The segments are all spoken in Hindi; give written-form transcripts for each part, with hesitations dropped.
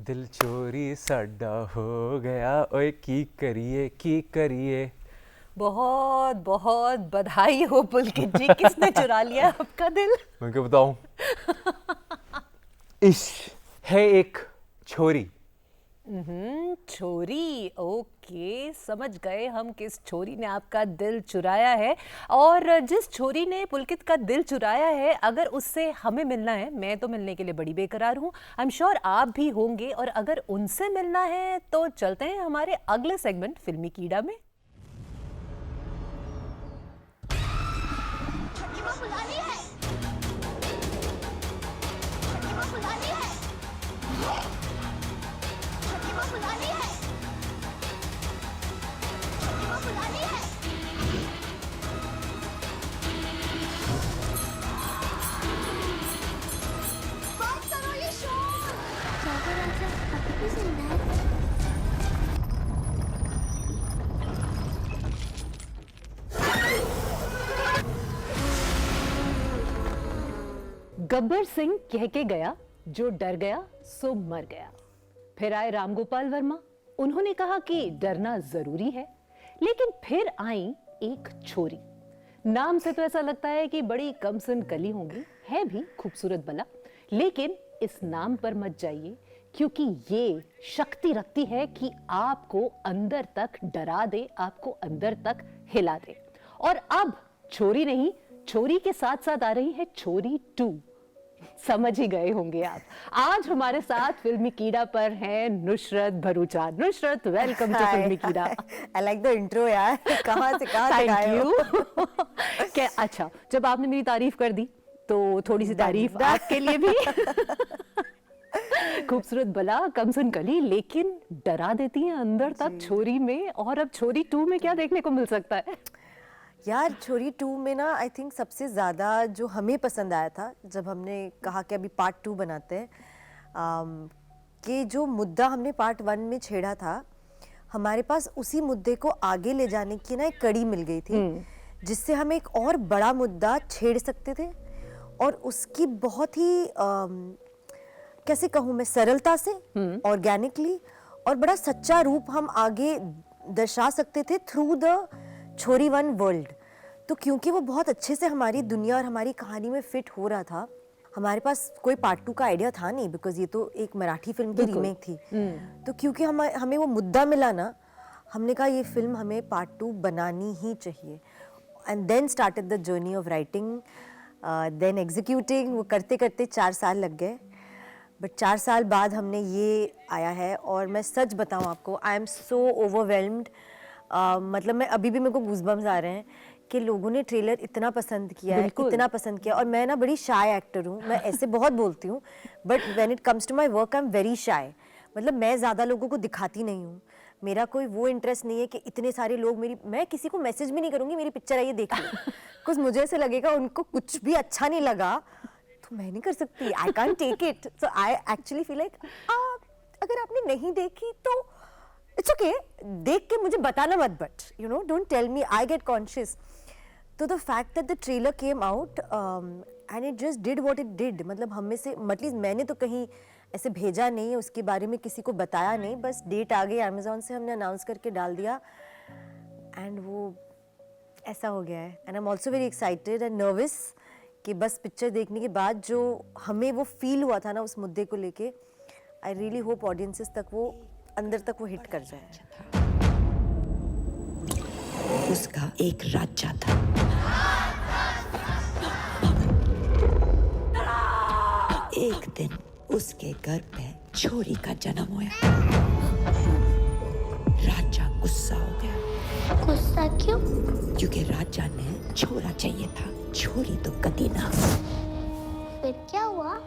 दिल चोरी साडा हो गया, ओए की करिए। बहुत बहुत बधाई हो पुलकित जी, किसने चुरा लिया आपका दिल? मैं क्या बताऊं। इश्क है एक छोरी। छोरी, ओके, समझ गए हम किस छोरी ने आपका दिल चुराया है। और जिस छोरी ने पुलकित का दिल चुराया है, अगर उससे हमें मिलना है, मैं तो मिलने के लिए बड़ी बेकरार हूँ, आई एम श्योर आप भी होंगे। और अगर उनसे मिलना है तो चलते हैं हमारे अगले सेगमेंट फिल्मी कीड़ा में। गब्बर सिंह कह के गया, जो डर गया सो मर गया। फिर आए रामगोपाल वर्मा, उन्होंने कहा कि डरना जरूरी है। लेकिन फिर आई एक छोरी। नाम से तो ऐसा लगता है कि बड़ी कमसिन कली होंगी, है भी खूबसूरत भला, लेकिन इस नाम पर मत जाइए, क्योंकि ये शक्ति रखती है कि आपको अंदर तक डरा दे, आपको अंदर तक हिला दे। और अब छोरी नहीं, छोरी के साथ साथ आ रही है छोरी 2। समझ ही गए होंगे आप। आज हमारे साथ फिल्मी कीड़ा पर हैं नुसरत भरूचा। नुसरत, वेलकम टू फिल्मी कीड़ा। आई लाइक द इंट्रो यार। कहाँ से कहाँ तक आए हो? क्या अच्छा, जब आपने मेरी तारीफ कर दी तो थोड़ी सी तारीफ आपके लिए भी। खूबसूरत भला, कमसन कली, लेकिन डरा देती है अंदर तक छोरी में। और अब छोरी 2 में क्या देखने को मिल सकता है? यार छोरी 2 में ना आई थिंक सबसे ज़्यादा जो हमें पसंद आया था, जब हमने कहा कि अभी पार्ट 2 बनाते हैं, कि जो मुद्दा हमने पार्ट 1 में छेड़ा था, हमारे पास उसी मुद्दे को आगे ले जाने की ना एक कड़ी मिल गई थी, जिससे हम एक और बड़ा मुद्दा छेड़ सकते थे। और उसकी बहुत ही कैसे कहूँ मैं, सरलता से, ऑर्गेनिकली और बड़ा सच्चा रूप हम आगे दर्शा सकते थे थ्रू द छोरी 1 वर्ल्ड। तो क्योंकि वो बहुत अच्छे से हमारी दुनिया और हमारी कहानी में फिट हो रहा था, हमारे पास कोई पार्ट 2 का आइडिया था नहीं, बिकॉज ये तो एक मराठी फिल्म की रीमेक थी। तो क्योंकि हमें वो मुद्दा मिला ना, हमने कहा ये फिल्म हमें पार्ट 2 बनानी ही चाहिए। And then started the journey of writing, then executing. वो करते करते 4 साल लग गए, बट 4 साल बाद हमने ये आया है। और मैं सच बताऊं आपको, आई एम सो ओवरवेल्म्ड। मतलब मैं अभी भी, मेरे को गूज़बम्स आ रहे हैं कि लोगों ने ट्रेलर इतना पसंद किया है, इतना पसंद किया। और मैं ना बड़ी शाय एक्टर हूँ, मैं ऐसे बहुत बोलती हूँ, but when it comes to my work I am very shy. मतलब मैं ज़्यादा लोगों को दिखाती नहीं हूँ, मेरा कोई वो इंटरेस्ट नहीं है कि इतने सारे लोग मैं किसी को मैसेज भी नहीं करूँगी मेरी पिक्चर आइए देख लो। कुछ मुझे ऐसे लगेगा उनको कुछ भी अच्छा नहीं लगा तो मैं नहीं कर सकती, I can't take it. So I actually feel like अगर आपने नहीं देखी तो इट्स ओके, देख के मुझे बताना मत, but you know don't tell me, I get conscious. तो the fact that the trailer came out and it just did what it did, मतलब हम में से, मतलब मैंने तो कहीं ऐसे भेजा नहीं है, उसके बारे में किसी को बताया नहीं, बस डेट आ गई अमेज़ॉन से, हमने अनाउंस करके डाल दिया एंड वो ऐसा हो गया है। And I am also very excited and nervous कि बस पिक्चर देखने के बाद जो हमें वो फील हुआ था ना उस मुद्दे को लेके, आई रियली होप ऑडियंसेस तक वो अंदर तक वो हिट कर जाए। उसका एक राज्य था, एक दिन उसके घर पे छोरी का जन्म हुआ। राजा गुस्सा हो गया। गुस्सा क्यों? क्योंकि राजा ने छोरा चाहिए था, छोरी तो कदी ना। फिर क्या हुआ?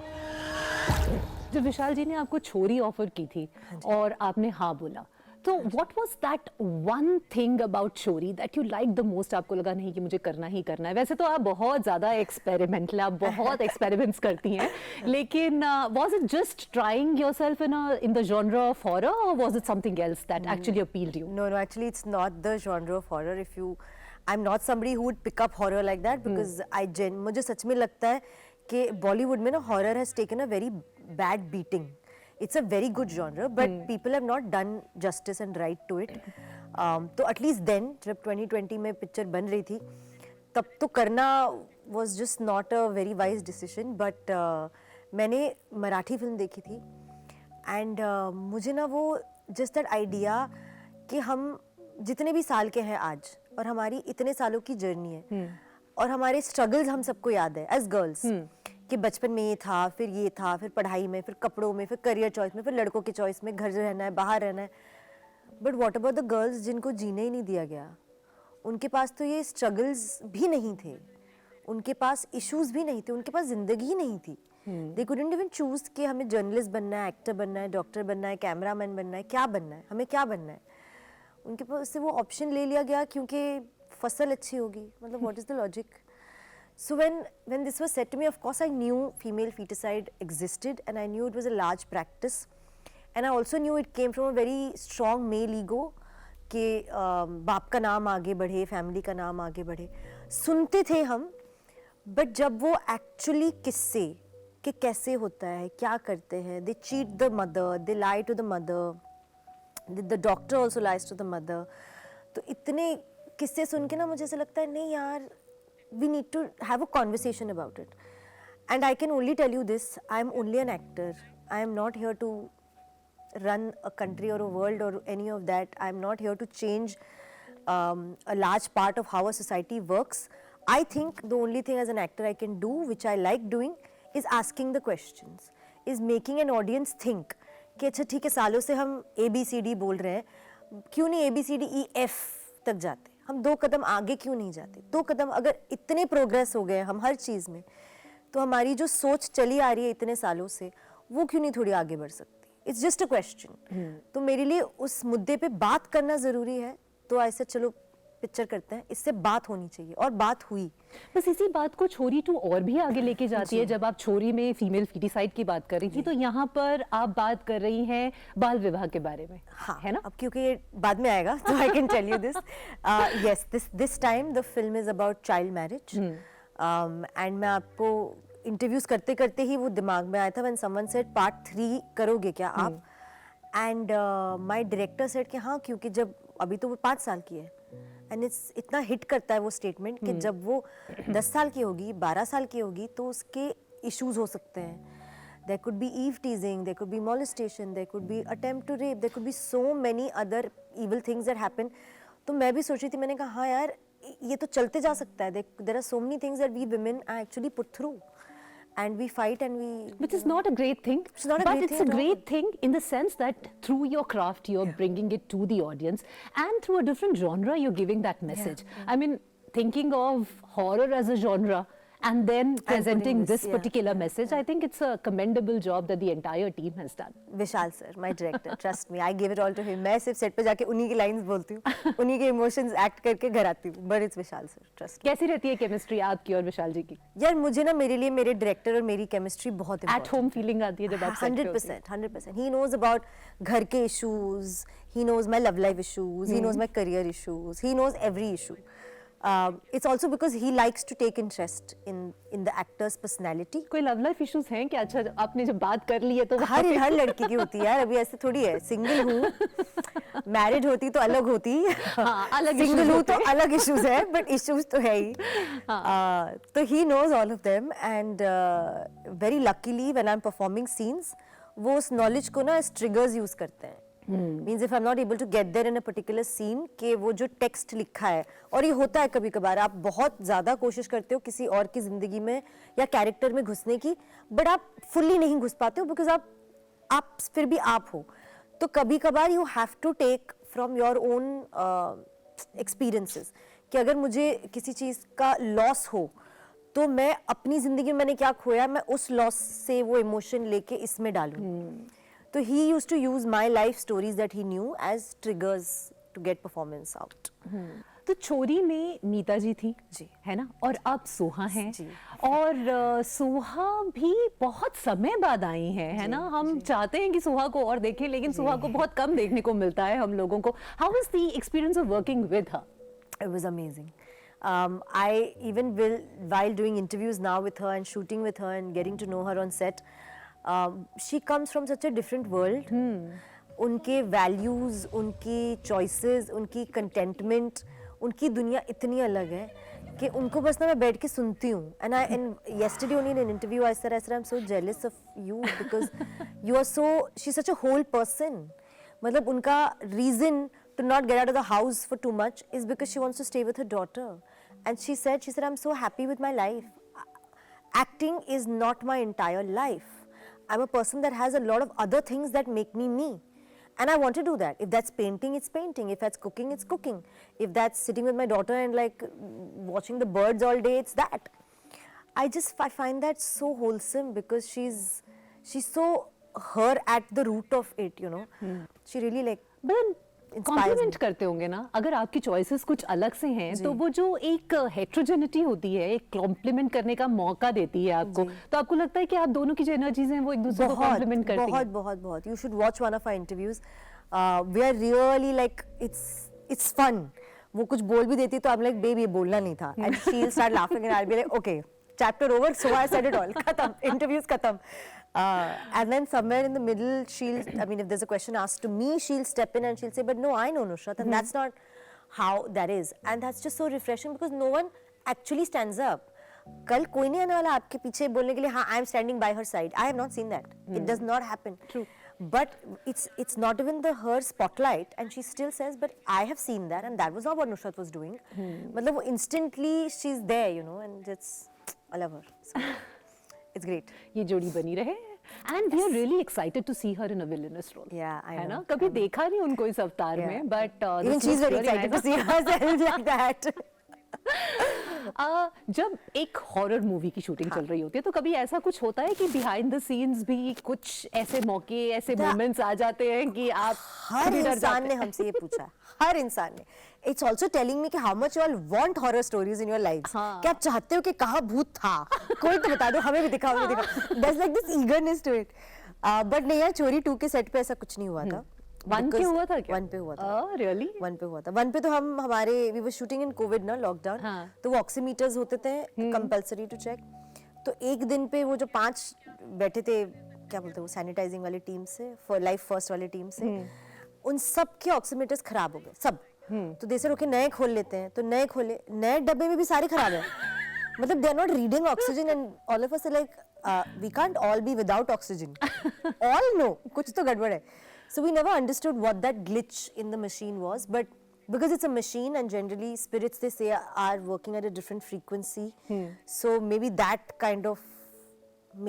जब विशाल जी ने आपको छोरी ऑफर की थी और आपने हाँ बोला, तो what was that one thing about Chhori that you like the most? आपको लगा नहीं कि मुझे करना ही करना है। वैसे तो आप बहुत ज्यादा एक्सपेरिमेंटल, आप बहुत एक्सपेरिमेंट्स करती हैं, लेकिन was it just trying yourself in the genre of horror, और was it something else that actually appealed you? No, actually it's not the genre of horror. I'm not somebody who would pick up horror like that, because मुझे सच में लगता है कि बॉलीवुड में ना horror has taken a very bad beating, it's a very good genre, but people have not done justice and right to it. तो at least then जब 2020 में पिक्चर बन रही थी तब तो करना was just not a very wise decision, but मैंने मराठी फिल्म देखी थी एंड मुझे ना वो जस्ट दैट आइडिया कि हम जितने भी साल के हैं आज और हमारी इतने सालों की जर्नी है और हमारे स्ट्रगल्स हम सबको याद है एज गर्ल्स कि बचपन में ये था, फिर पढ़ाई में, फिर कपड़ों में, फिर करियर चॉइस में, फिर लड़कों की चॉइस में, घर रहना है, बाहर रहना है. But what about the girls जिनको जीने ही नहीं दिया गया? उनके पास तो ये स्ट्रगल्स भी नहीं थे, उनके पास इश्यूज भी नहीं थे, उनके पास जिंदगी ही नहीं थी. दे कुडंट इवन चूज कि हमें जर्नलिस्ट बनना है, एक्टर बनना है, डॉक्टर बनना है, कैमरामैन बनना है, क्या बनना है, हमें क्या बनना है. उनके पास से वो ऑप्शन ले लिया गया क्योंकि फसल अच्छी होगी. मतलब what is the logic? So when this was said to me, of course I knew female feticide existed and I knew it was a large practice, and I also knew it came from a very strong male ego कि बाप का नाम आगे बढ़े, फैमिली का नाम आगे बढ़े. सुनते थे हम, बट जब वो एक्चुअली किस्से कि कैसे होता है, क्या करते हैं, they cheat the mother, they lie to the mother, the doctor also lies to the mother. तो इतने किस्से सुन के ना मुझे ऐसा लगता है नहीं यार, we need to have a conversation about it. And I can only tell you this, I am only an actor. I am not here to run a country or a world or any of that. I am not here to change a large part of how a society works. I think the only thing as an actor I can do, which I like doing, is asking the questions, is making an audience think कि अच्छा ठीक है, सालों से हम ABCD बोल रहे हैं, क्यों नहीं ABCDEF तक जाते? हम 2 कदम आगे क्यों नहीं जाते? 2 कदम, अगर इतने प्रोग्रेस हो गए हम हर चीज़ में, तो हमारी जो सोच चली आ रही है इतने सालों से, वो क्यों नहीं थोड़ी आगे बढ़ सकती? It's just a question. तो मेरे लिए उस मुद्दे पे बात करना ज़रूरी है. तो ऐसे चलो पिक्चर करते हैं, इससे बात होनी चाहिए, और बात हुई. बस इसी बात को छोरी 2 और भी आगे लेके जाती है. जब आप छोरी में फीमेल फीटिसाइड की बात कर रही थी, तो यहाँ पर आप बात कर रही हैं बाल विवाह के बारे में. हाँ, है ना? अब क्योंकि ये बाद में आएगा तो I can tell you this. Yes, this time the film is about child marriage. And मैं आपको इंटरव्यूज करते करते ही वो दिमाग में आया था व्हेन समवन सेड पार्ट 3 करोगे क्या आप? एंड माय डायरेक्टर सेड कि हाँ, क्योंकि जब अभी तो वो 5 साल की है एंड इट्स इतना हिट करता है वो स्टेटमेंट कि जब वो 10 साल की होगी, 12 साल की होगी, तो उसके इश्यूज हो सकते हैं. There could be eve teasing, there could be molestation, there could be attempt to rape, there could be so many other evil things that happen. तो मैं भी सोच रही थी, मैंने कहा हाँ यार, ये तो चलते जा सकता है. There are so many things that we women actually put through. And we fight and we... Which is not a great thing. It's not a but great it's thing a at all. great thing in the sense that through your craft, you're bringing it to the audience, and through a different genre, you're giving that message. I mean, thinking of horror as a genre and then presenting this particular message, I think it's a commendable job that the entire team has done. Vishal sir, my director, trust me, I give it all to him. मैं सिर्फ सेट पे जाके उन्हीं की लाइंस बोलती हूँ, उन्हीं के इमोशंस एक्ट करके घर आती हूँ. But it's Vishal sir, trust me. कैसी रहती है केमिस्ट्री आपकी और विशाल जी की? यार मुझे ना, मेरे लिए मेरे डायरेक्टर और मेरी केमिस्ट्री बहुत At important. home feeling आती है जब आप set पे होती हैं? 100%. He knows about घर के issues, he knows my love life issues, he knows my career issues, he knows every issue. It's also because he likes to take interest in the actor's personality. कोई लव लाइफ इश्यूज हैं क्या? अच्छा, आपने जब बात कर ली है तो हर लड़की की होती है यार. अभी ऐसे थोड़ी है, सिंगल हूँ, मैरिड होती तो अलग होती. हाँ, अलग सिंगल issues हूँ होते तो हैं. अलग इश्यूज है, बट इश्यूज तो है ही. तो he knows all of them, and very luckily when I'm performing scenes, वो उस knowledge को ना as triggers use करते हैं. Means if I'm not able to get there in a particular scene, कि वो जो टेक्स्ट लिखा है, और ये होता है कभी कभार, आप बहुत ज़्यादा कोशिश करते हो किसी और की ज़िंदगी में या कैरेक्टर में घुसने की, बट आप फुल्ली नहीं घुस पाते हो बिकॉज आप फिर भी आप हो. तो कभी कभार you have to take from your own experiences कि अगर मुझे किसी चीज़ का लॉस हो, तो मैं अपनी ज़िंदगी में मैंने क्या खोया, मैं उस लॉस से वो इमोशन लेके इसमें डालूं. तो he used to use my life stories that he knew as triggers to get performance out. तो छोरी में मीता जी थी जी, है ना, और अब सोहा हैं जी. और सोहा भी बहुत समय बाद आई हैं, है ना. हम चाहते हैं कि सोहा को और देखें, लेकिन सोहा को बहुत कम देखने को मिलता है हम लोगों को. How was the experience of working with her? It was amazing. I even while doing interviews now with her and shooting with her and getting to know her on set, she comes from such a different world. उनके वैल्यूज, उनकी चॉइसेस, उनकी कंटेंटमेंट, उनकी दुनिया इतनी अलग है कि उनको बस ना मैं बैठ के सुनती हूँ. And yesterday only in an interview I said I'm so jealous of you because you are so, she's such a whole person. मतलब उनका reason to not get out of the house for too much is because she wants to stay with her daughter. And she said I'm so happy with my life. Acting is not my entire life. I'm a person that has a lot of other things that make me me. And I want to do that. If that's painting, it's painting. If that's cooking, it's cooking. If that's sitting with my daughter and like watching the birds all day, it's that. I find that so wholesome because she's so her at the root of it, you know. She really like compliment करते होंगे ना. अगर आपकी चॉइसेस कुछ अलग से हैं तो वो जो एक हेट्रोजेनिटी होती है, एक कॉम्प्लीमेंट करने का मौका देती है आपको. तो आपको लगता है कि आप दोनों की जो एनर्जीज हैं वो एक दूसरे को कॉम्प्लीमेंट करती हैं. बहुत बहुत बहुत. You should watch one of our interviews. We are really like it's fun. वो कुछ बोल भी देती तो आई एम लाइक बेबी ये बोलना नहीं था. And she will start laughing and I will be like okay chapter over, so I said it all. Khatam. Interview's khatam. And then somewhere in the middle, if there's a question asked to me, she'll step in and she'll say, but no, I know Nusrat, and that's not how that is. And that's just so refreshing because no one actually stands up. कल कोई नहीं आने वाला आपके पीछे बोलने के लिए हाँ I am standing by her side. I have not seen that. It does not happen. True. But it's not even her spotlight, and she still says, but I have seen that, and that was not what Nusrat was doing. मतलब वो instantly she's there, you know, and I love her. So, it's great. ये जोड़ी बनी रहे. And we are really excited to see her in a villainous role. Yeah, I है know. ना? कभी देखा नहीं उनको इस अवतार में, but even she's very excited to see herself like that. जब एक हॉरर मूवी की शूटिंग चल रही होती है तो कभी ऐसा कुछ होता है कि बिहाइंड द सीन्स भी कुछ ऐसे मौके, ऐसे मोमेंट्स आ जाते हैं कि आप हर इंसान ने हमसे ये पूछा. हर इंसान ने. It's also telling me कि how much you all want horror stories in your lives. क्या आप चाहते हो कि कहाँ भूत था? कोई तो बता दो, हमें भी दिखाओ, हमें दिखाओ. There's like this eagerness to it. But नहीं यार, चोरी 2 के सेट पे ऐसा कुछ नहीं हुआ था. 1 पे हुआ था क्या? 1 पे हुआ था. Really? 1 पे हुआ था. 1 पे तो हमारे we were shooting in COVID ना, लॉकडाउन. तो वो ऑक्सीमीटर्स होते थे कंपल्सरी टू चेक. तो एक दिन पे वो जो 5 बैठे थे, क्या बोलते हैं वो, सैनिटाइजिंग वाली टीम से, लाइफ फर्स्ट वाली टीम से, उन सब के ऑक्सीमीटर्स खराब हो गए सब. तो जैसे रोके नए खोल लेते हैं, तो नए खोले, नए डब्बे में भी सारे खराब है. मतलब they are not reading oxygen and all of us are like we can't all be without oxygen. All no, कुछ तो गड़बड़ है. So we never understood what that glitch in the machine was, but because it's a machine and generally spirits they say are working at a different frequency, so maybe that kind of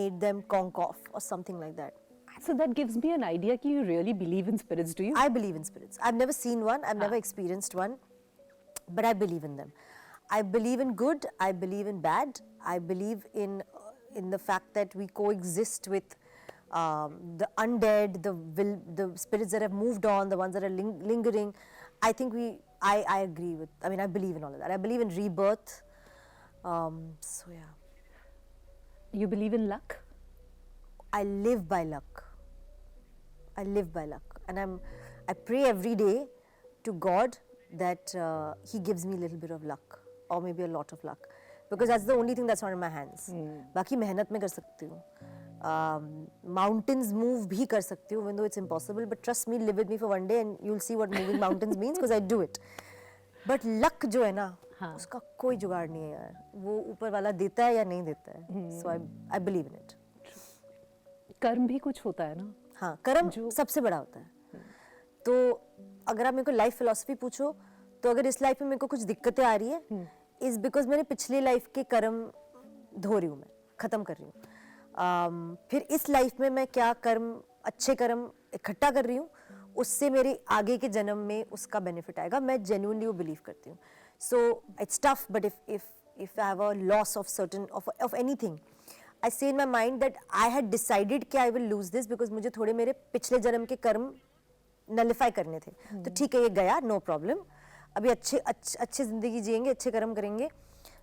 made them conk off or something like that. So that gives me an idea कि you really believe in spirits, do you? I believe in spirits. I've never seen one, I've never experienced one, but I believe in them. I believe in good, I believe in bad, I believe in the fact that we coexist with the undead, the spirits that have moved on, the ones that are lingering. I think I agree with, I believe in all of that. I believe in rebirth. So yeah. You believe in luck? I live by luck. I live by luck. And I pray every day to God that He gives me a little bit of luck or maybe a lot of luck. Because that's the only thing that's not in my hands. बाकी मेहनत में कर सकती हूँ. Mountains move भी कर सकती हूँ, even though it's impossible. But trust me, live with me for one day and you'll see what moving mountains means because I do it. But luck जो है ना, उसका कोई जुगाड़ नहीं है यार. वो ऊपर वाला देता है या नहीं देता है. So I believe in it. कर्म भी कुछ होता है ना. हाँ, कर्म सबसे बड़ा होता है. तो अगर आप मेरे को लाइफ फिलॉसफी पूछो, तो अगर इस लाइफ में मेरे को कुछ दिक्कतें आ रही है, इज बिकॉज मैंने पिछली लाइफ के कर्म धो रही हूँ, मैं खत्म कर रही हूँ. फिर इस लाइफ में मैं क्या कर्म, अच्छे कर्म इकट्ठा कर रही हूँ, उससे मेरे आगे के जन्म में उसका बेनिफिट आएगा. मैं जेन्युइनली वो बिलीव करती हूँ. So it's tough, but if I have a loss of certain of anything, I say in my mind that I had decided कि I will lose this because मुझे थोड़े मेरे पिछले जन्म के कर्म नलिफाई करने थे. तो ठीक है, ये गया, no problem. अभी अच्छे जिंदगी जिएंगे, अच्छे कर्म करेंगे.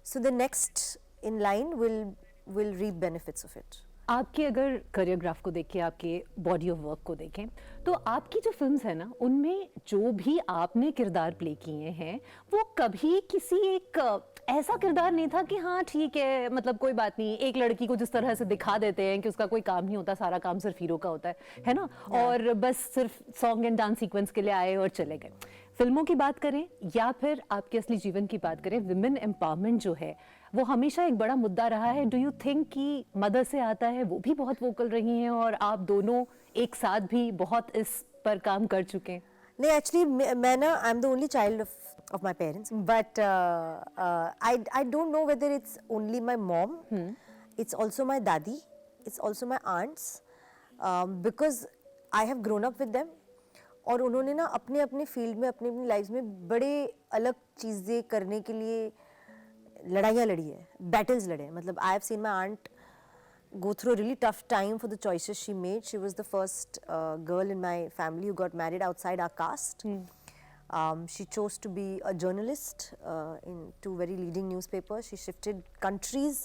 So the next in line will reap benefits of it. आपके अगर करियोग्राफ को देखें, आपके बॉडी ऑफ वर्क को देखें, तो आपकी जो फिल्म्स है ना, उनमें जो भी आपने किरदार प्ले किए हैं, वो कभी किसी एक ऐसा किरदार नहीं था कि हाँ ठीक है, मतलब कोई बात नहीं, एक लड़की को जिस तरह से दिखा देते हैं कि उसका कोई काम नहीं होता, सारा काम सिर्फ हीरो का होता है ना, और बस सिर्फ सॉन्ग एंड डांस सीक्वेंस के लिए आए और चले गए। फिल्मों की बात करें या फिर आपके असली जीवन की बात करें, विमेन एम्पावरमेंट जो है वो हमेशा एक बड़ा मुद्दा रहा है। डू यू थिंक कि मदर से आता है, वो भी बहुत वोकल रही हैं और आप दोनों एक साथ भी बहुत इस पर काम कर चुके हैं? नहीं, एक्चुअली मैं ना, I am the only child of my parents, but I don't know whether it's only my mom, it's also my dadi, it's also my aunts, because I have grown up with them, और उन्होंने ना अपने अपने फील्ड में, अपनी अपनी लाइफ में बड़े अलग चीज़ें करने के लिए लड़ाइयाँ लड़ी है, बैटल्स लड़े हैं। मतलब I have seen my aunt go through a really tough time for the choices she made. She was the first girl in my family who got married outside our caste. She chose to be a journalist in 2 very leading newspapers. She shifted countries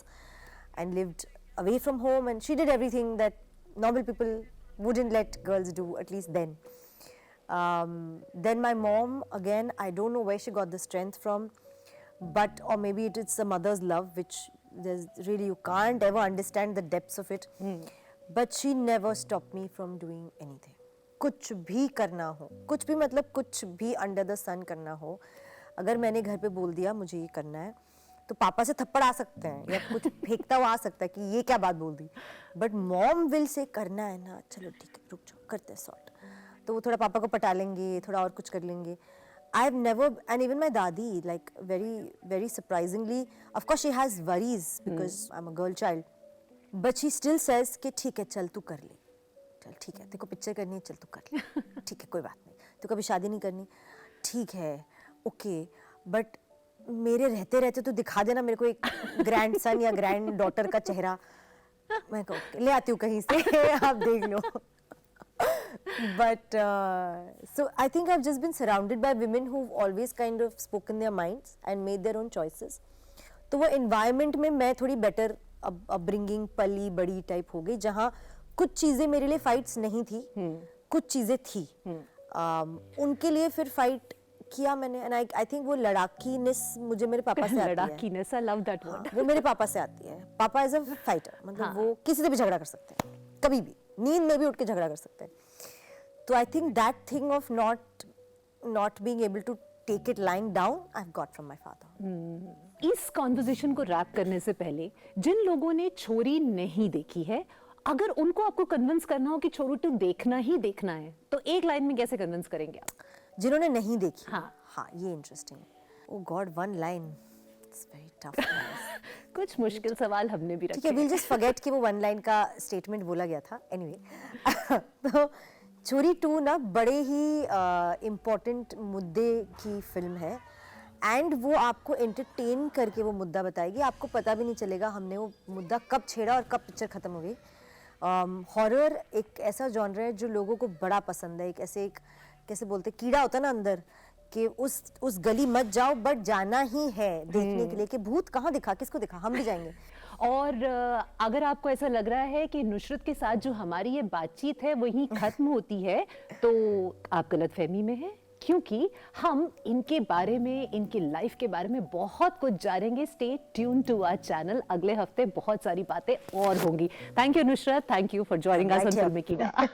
and lived away from home, and she did everything that normal people wouldn't let girls do, at least then. Then my mom, again, I don't know where she got the strength from, but or maybe it's the mother's love, which there's really, you can't ever understand the depths of it. But she never stopped me from doing anything. कुछ भी करना हो, कुछ भी मतलब कुछ भी अंडर द सन करना हो, अगर मैंने घर पे बोल दिया मुझे ये करना है, तो पापा से थप्पड़ आ सकते हैं या कुछ फेंकता हुआ आ सकता है कि ये क्या बात बोल दी, बट मॉम विल से करना है ना, चलो ठीक है रुक जाओ करते हैं सॉर्ट, तो वो थोड़ा पापा को पटा लेंगे, थोड़ा और कुछ कर लेंगे. I have never, and even my dadi, like very surprisingly, of course she has worries because I'm a girl child, but she still says कि ठीक है चल तू कर ले, चल ठीक है, तेरे को पिक्चर करनी है चल तू कर ले, ठीक है कोई बात नहीं, तेरे को अभी शादी नहीं करनी, ठीक है ओके, बट मेरे रहते रहते तू दिखा देना मेरे को एक ग्रैंड सन या ग्रैंड डॉटर का चेहरा, मैं कहूँ ले आती हूँ कहीं से आप देख लो. But so I think I've just been surrounded by women who've always kind of spoken their minds and made their own choices. तो वो environment में मैं थोड़ी better upbringing पली बड़ी type हो गई, जहाँ कुछ चीज़ें मेरे लिए fights नहीं थी, कुछ चीज़ें थी, उनके लिए फिर fight किया मैंने, and I think वो लड़ाकीनेस मुझे मेरे पापा से आती है. लड़ाकीनेस, I love that word. वो मेरे पापा से आती है. पापा is a fighter, मतलब वो किसी से भी झगड़ा कर सकते हैं, कभी भी, नींद में भी उठ के झगड़ा कर सकते हैं. तो I think that thing of not being able to take it lying down I have got from my father. इस कॉन्वर्सेशन को रैप करने से पहले जिन लोगों ने छोरी नहीं देखी है, अगर उनको आपको कन्विंस करना हो कि छोरी 2 देखना ही देखना है, तो एक लाइन में कैसे कन्विंस करेंगे आप? जिन्होंने नहीं देखी, हाँ ये interesting. Oh God, one line, it's very tough. कुछ मुश्किल सवाल हमने भी रखे. ठीक है, we'll just forget कि वो वन लाइन का स्टेटमेंट बोला गया था. एनीवे तो छोरी 2 ना बड़े ही इम्पोर्टेंट मुद्दे की फिल्म है, एंड वो आपको एंटरटेन करके वो मुद्दा बताएगी, आपको पता भी नहीं चलेगा हमने वो मुद्दा कब छेड़ा और कब पिक्चर ख़त्म हो गई. हॉरर एक ऐसा जॉनर है जो लोगों को बड़ा पसंद है. एक कैसे बोलते कीड़ा होता है ना अंदर, कि उस गली मत जाओ बट जाना ही है देखने के लिए कि भूत कहाँ दिखा, किसको दिखा, हम भी जाएंगे. और अगर आपको ऐसा लग रहा है कि नुसरत के साथ जो हमारी ये बातचीत है वही खत्म होती है, तो आप गलतफहमी में हैं, क्योंकि हम इनके बारे में, इनकी लाइफ के बारे में बहुत कुछ जानेंगे. Stay tune to our channel, अगले हफ्ते बहुत सारी बातें और होंगी. Thank you Nusrat, thank you for joining us on Filmy कीड़ा.